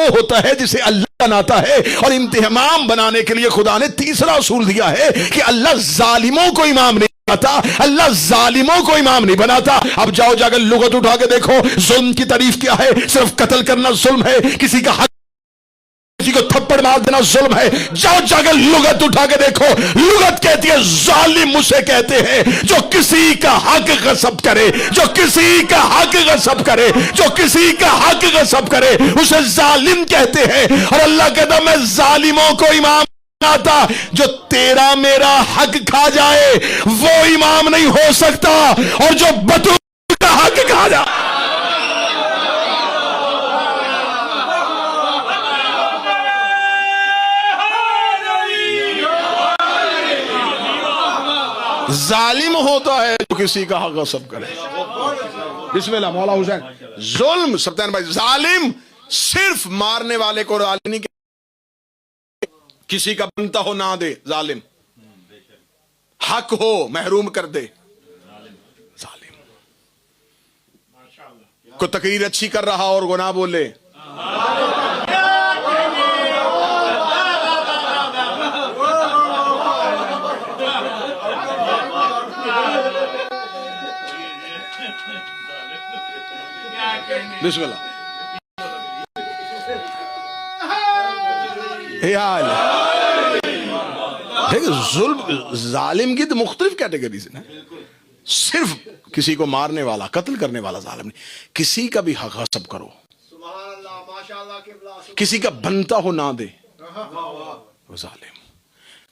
وہ ہوتا ہے جسے اللہ بناتا ہے، اور امام بنانے کے لیے خدا نے تیسرا اصول دیا ہے کہ اللہ ظالموں کو امام نہیں بناتا، اللہ ظالموں کو امام نہیں بناتا۔ اب جاؤ جا کر لغت اٹھا کے دیکھو، ظلم کی تعریف کیا ہے؟ صرف قتل کرنا ظلم ہے، کسی کا حق، کسی کو تھپڑ مار دینا ظلم ہے۔ جاؤ جا کر لغت اٹھا کے دیکھو، لغت کہتی ہے ظالم اسے کہتے ہیں جو کسی کا حق غصب کرے، جو کسی کا حق غصب کرے، جو کسی کا حق غصب کرے اسے ظالم کہتے ہیں۔ اور اللہ کہتا میں ظالموں کو امام آتا، جو تیرا میرا حق کھا جائے وہ امام نہیں ہو سکتا، اور جو بطور کا حق کھا جائے۔ ظالم ہوتا ہے جو کسی کا حق غصب کرے۔ بسم اللہ مولا حسین۔ ظلم سبتین بھائی، ظالم صرف مارنے والے کو ظالم نہیں، کسی کا بنتا ہو نہ دے ظالم، حق ہو محروم کر دے ظالم، کو تقریر اچھی کر رہا اور گناہ بولے بسم اللہ۔ ظلم ظالم کی تو مختلف کیٹیگریز ہیں، صرف کسی کو مارنے والا قتل کرنے والا ظالم نہیں، کسی کا بھی حق غصب کرو، کسی کا بنتا ہو نہ دے وہ ظالم۔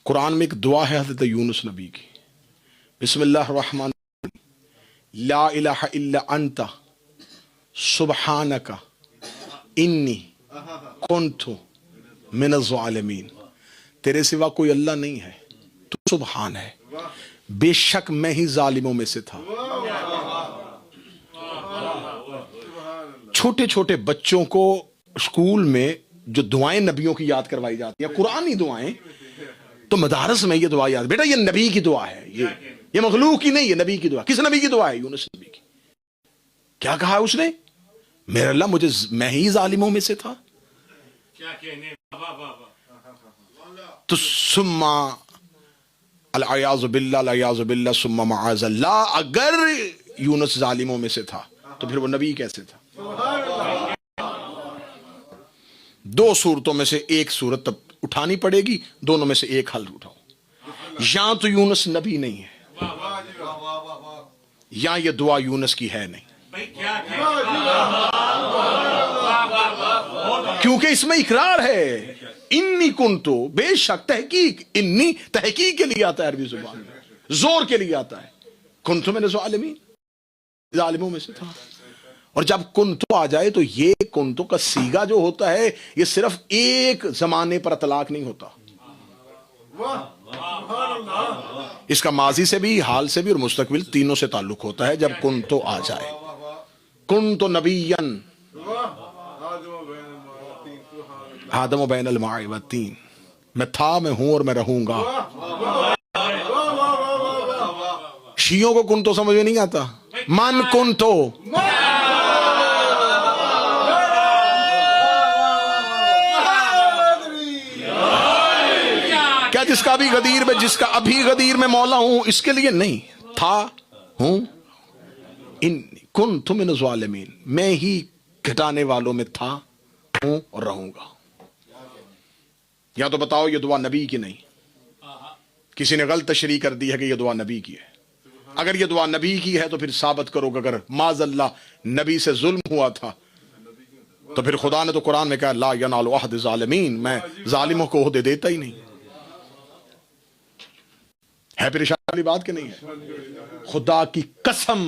قرآن میں ایک دعا ہے حضرت یونس نبی کی، بسم اللہ الرحمن الرحیم، لا الہ الا انت سبحانک انی کنت من الظالمین، تیرے سوا کوئی اللہ نہیں ہے، تو سبحان ہے، بے شک میں ہی ظالموں میں سے تھا۔ چھوٹے چھوٹے بچوں کو اسکول میں جو دعائیں نبیوں کی یاد کروائی جاتی ہیں، قرآنی دعائیں، تو مدارس میں یہ دعا یاد، بیٹا یہ نبی کی دعا ہے، یہ مخلوق کی نہیں ہے، نبی کی دعا۔ کس نبی کی دعا ہے؟ یونس نبی کی۔ کیا کہا اس نے؟ میرے اللہ مجھے، میں ہی ظالموں میں سے تھا۔ تو ثم العیاذ باللہ ثم معاذ اللہ، اگر یونس ظالموں میں سے تھا تو پھر وہ نبی کیسے تھا؟ دو صورتوں میں سے ایک صورت تب اٹھانی پڑے گی، دونوں میں سے ایک حل اٹھاؤ، یا تو یونس نبی نہیں ہے، یا یہ دعا یونس کی ہے نہیں، کیونکہ اس میں اقرار ہے، انی کنتو، بے شک، تحقیق، انی تحقیق کے لیے آتا ہے عربی زبان میں، زور کے لیے آتا ہے، کنتو من الظالمین، ظالموں میں سے تھا۔ اور جب کنتو آ جائے تو یہ کنتو کا سیگا جو ہوتا ہے یہ صرف ایک زمانے پر اطلاق نہیں ہوتا، اس کا ماضی سے بھی، حال سے بھی اور مستقبل تینوں سے تعلق ہوتا ہے جب کنتو آ جائے۔ کنتو نبیًا آدم و بین الماء والطین، میں تھا، میں ہوں اور میں رہوں گا۔ شیعوں کو کنتو سمجھ میں نہیں آتا، من کنتو، کیا جس کا ابھی غدیر میں، جس کا ابھی غدیر میں مولا ہوں، اس کے لیے نہیں، تھا، ہوں، ان کنت من الظالمین، میں ہی گھٹانے والوں میں تھا، ہوں اور رہوں گا۔ یا تو بتاؤ یہ دعا نبی کی نہیں، کسی نے غلط تشریح کر دی ہے کہ یہ دعا نبی کی ہے۔ اگر یہ دعا نبی کی ہے تو پھر ثابت کرو کہ اگر معاذ اللہ نبی سے ظلم ہوا تھا تو پھر خدا نے تو قرآن میں کہا لا ینال عہد الظالمین، میں ظالموں کو عہدے دیتا ہی نہیں۔ ہے پریشان والی بات کہ نہیں ہے؟ خدا کی قسم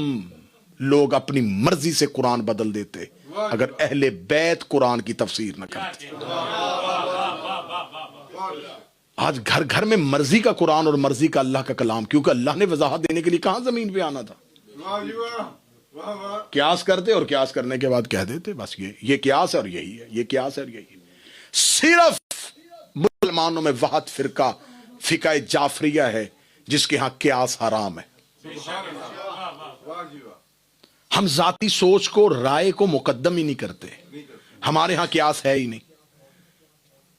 لوگ اپنی مرضی سے قرآن بدل دیتے اگر اہل بیت قرآن کی تفسیر نہ کرتے۔ آج گھر گھر میں مرضی کا قرآن اور مرضی کا اللہ کا کلام، کیونکہ اللہ نے وضاحت دینے کے لیے کہاں زمین پہ آنا تھا؟ قیاس کرتے اور قیاس کرنے کے بعد کہہ دیتے بس یہ قیاس ہے اور یہی ہے، یہ قیاس ہے اور یہی ہے۔ صرف مسلمانوں میں وحد فرقہ فقہ جعفریہ ہے جس کے ہاں قیاس حرام ہے۔ ہم ذاتی سوچ کو، رائے کو مقدم ہی نہیں کرتے، ہمارے ہاں قیاس ہے ہی نہیں۔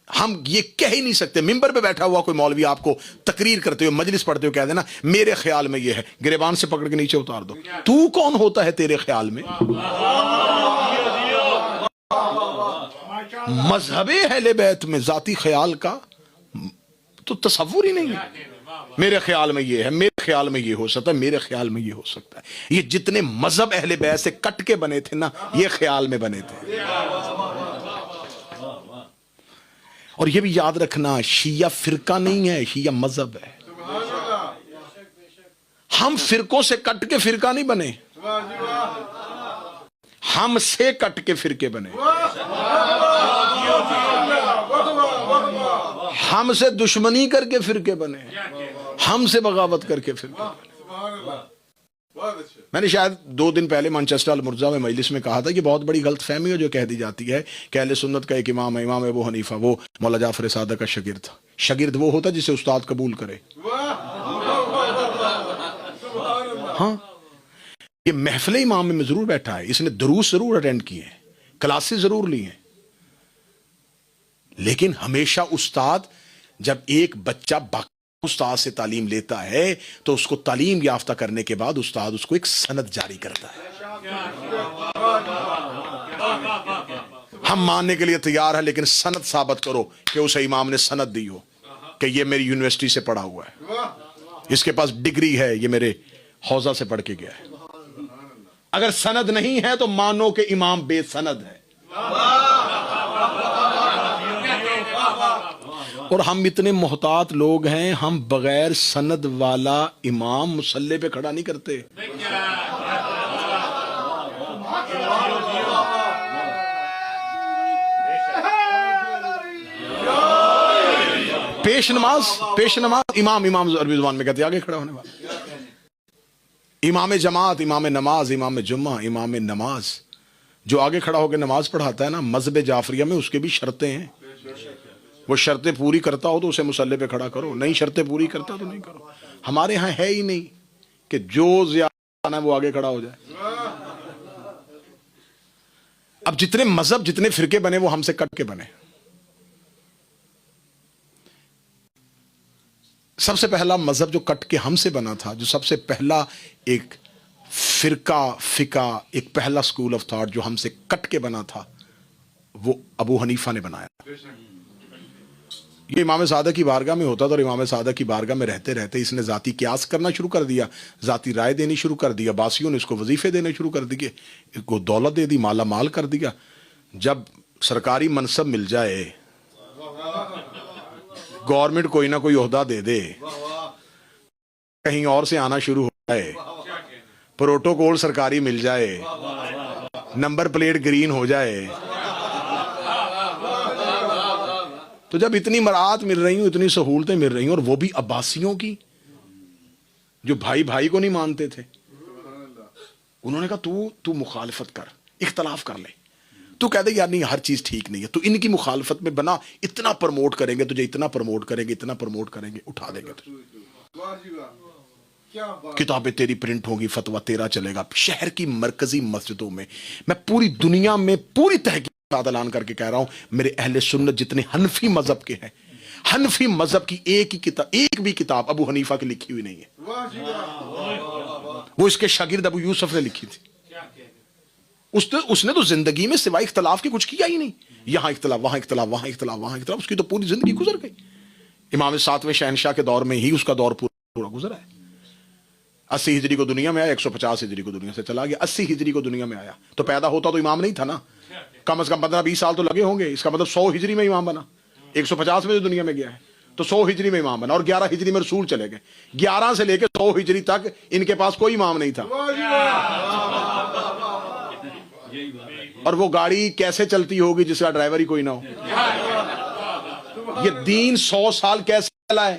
ہم یہ کہہ ہی نہیں سکتے. ممبر پہ بیٹھا ہوا کوئی مولوی آپ کو تقریر کرتے ہوئے مجلس پڑھتے ہوئے کہہ دینا میرے خیال میں یہ ہے, گریبان سے پکڑ کے نیچے اتار دو. تو کون ہوتا ہے تیرے خیال میں؟ مذہب اہل بیت میں ذاتی خیال کا تو تصور ہی نہیں ہے. میرے خیال میں یہ ہے, میرے خیال میں یہ ہو سکتا ہے, میرے خیال میں یہ ہو سکتا ہے. یہ جتنے مذہب اہل بیت سے کٹ کے بنے تھے نا, یہ خیال میں بنے تھے. اور یہ بھی یاد رکھنا, شیعہ فرقہ نہیں ہے, شیعہ مذہب ہے. ہم فرقوں سے کٹ کے فرقہ نہیں بنے, ہم سے کٹ کے فرقے بنے. ہم سے دشمنی کر کے فرقے بنے, ہم سے بغاوت کر کے فرقے بنے. میں نے شاید 2 دن پہلے مانچسٹر المرزا میں مجلس میں کہا تھا کہ بہت بڑی غلط فہمی ہے جو کہہ دی جاتی ہے کہ اہل سنت کا ایک امام ہے, امام ابو حنیفہ, وہ مولا جعفر صادق کا شاگرد تھا. شاگرد وہ ہوتا جسے استاد قبول کرے. ہاں, یہ محفل امام میں ضرور بیٹھا ہے, اس نے دروس ضرور اٹینڈ کیے ہیں, کلاسز ضرور لی ہیں, لیکن ہمیشہ استاد جب ایک بچہ استاد سے تعلیم لیتا ہے تو اس کو تعلیم یافتہ کرنے کے بعد استاد اس کو ایک سند جاری کرتا ہے. ہم ماننے کے لیے تیار ہیں, لیکن سند ثابت کرو کہ اسے امام نے سند دی ہو کہ یہ میری یونیورسٹی سے پڑھا ہوا ہے, اس کے پاس ڈگری ہے, یہ میرے حوزہ سے پڑھ کے گیا ہے. اگر سند نہیں ہے تو مانو کہ امام بے سند ہے. اور ہم اتنے محتاط لوگ ہیں, ہم بغیر سند والا امام مصلی پہ کھڑا نہیں کرتے. پیش نماز امام عربی زبان میں کہتے ہیں آگے کھڑا ہونے والا. امام جماعت, امام نماز, امام جمعہ, امام نماز, جو آگے کھڑا ہو کے نماز پڑھاتا ہے نا, مذہب جعفریہ میں اس کے بھی شرطیں ہیں. وہ شرطیں پوری کرتا ہو تو اسے مصلی پہ کھڑا کرو, نہیں شرطیں پوری کرتا تو نہیں کرو. ہمارے ہاں ہے ہی نہیں کہ جو زیادہ وہ آگے کھڑا ہو جائے. اب جتنے مذہب, جتنے فرقے بنے وہ ہم سے کٹ کے بنے. سب سے پہلا مذہب جو کٹ کے ہم سے بنا تھا, جو سب سے پہلا ایک فقہ, ایک پہلا سکول آف تھاٹ جو ہم سے کٹ کے بنا تھا, وہ ابو حنیفہ نے بنایا. یہ امام صادق کی بارگاہ میں ہوتا تھا, اور امام صادق کی بارگاہ میں رہتے رہتے اس نے ذاتی قیاس کرنا شروع کر دیا, ذاتی رائے دینی شروع کر دیا. عباسیوں نے اس کو وظیفے دینے شروع کر دیے, اس کو دولت دے دی, مالا مال کر دیا. جب سرکاری منصب مل جائے, گورنمنٹ کوئی نہ کوئی عہدہ دے دے, کہیں اور سے آنا شروع ہو جائے, پروٹوکول سرکاری مل جائے, نمبر پلیٹ گرین ہو جائے, تو جب اتنی مراعات مل رہی ہوں, اتنی سہولتیں مل رہی ہیں, اور وہ بھی عباسیوں کی جو بھائی بھائی کو نہیں مانتے تھے, انہوں نے کہا تو مخالفت کر, اختلاف کر لے, تو کہہ دے یار نہیں ہر چیز ٹھیک نہیں ہے, تو ان کی مخالفت میں بنا, اتنا پروموٹ کریں گے تجھے, اتنا پروموٹ کریں گے, اتنا پروموٹ کریں گے, اٹھا دیں گے کتابیں تیری پرنٹ ہوگی, فتویٰ تیرا چلے گا. شہر کی مرکزی مسجدوں میں, میں پوری دنیا میں پوری تحقیق اعلان کر کے کہہ رہا ہوں, میرے اہل سنت جتنے حنفی مذہب کے ہیں, حنفی مذہب کی ایک بھی کتاب ابو حنیفہ کی لکھی ہوئی نہیں ہے. وہ اس کے شاگرد ابو یوسف نے لکھی تھی. اس نے تو زندگی میں سوائے اختلاف کے کچھ کیا ہی نہیں. یہاں اختلاف, وہاں اختلاف, وہاں اختلاف, وہاں اختلاف, اس کی تو پوری زندگی گزر گئی. امام 7ویں شہنشاہ کے دور میں ہی اس کا دور پورا گزرا ہے. 80 ہجری کو دنیا میں آیا, 150 ہجری کو دنیا سے چلا گیا. 80 ہجری کو دنیا میں آیا تو پیدا ہوتا تو امام نہیں تھا نا, کم از کم 15-20 سال تو لگے ہوں گے. اس کا مطلب 100 ہجری میں امام بنا. 150 میں جو دنیا میں گیا ہے تو 100 ہجری میں امام بنا, اور 11 ہجری میں رسول چلے گئے. 11 سے لے کے 100 ہجری تک ان کے پاس کوئی امام نہیں تھا. اور وہ گاڑی کیسے چلتی ہوگی جس کا ڈرائیور ہی کوئی نہ ہو؟ یہ دین 100 سال کیسے چلا ہے؟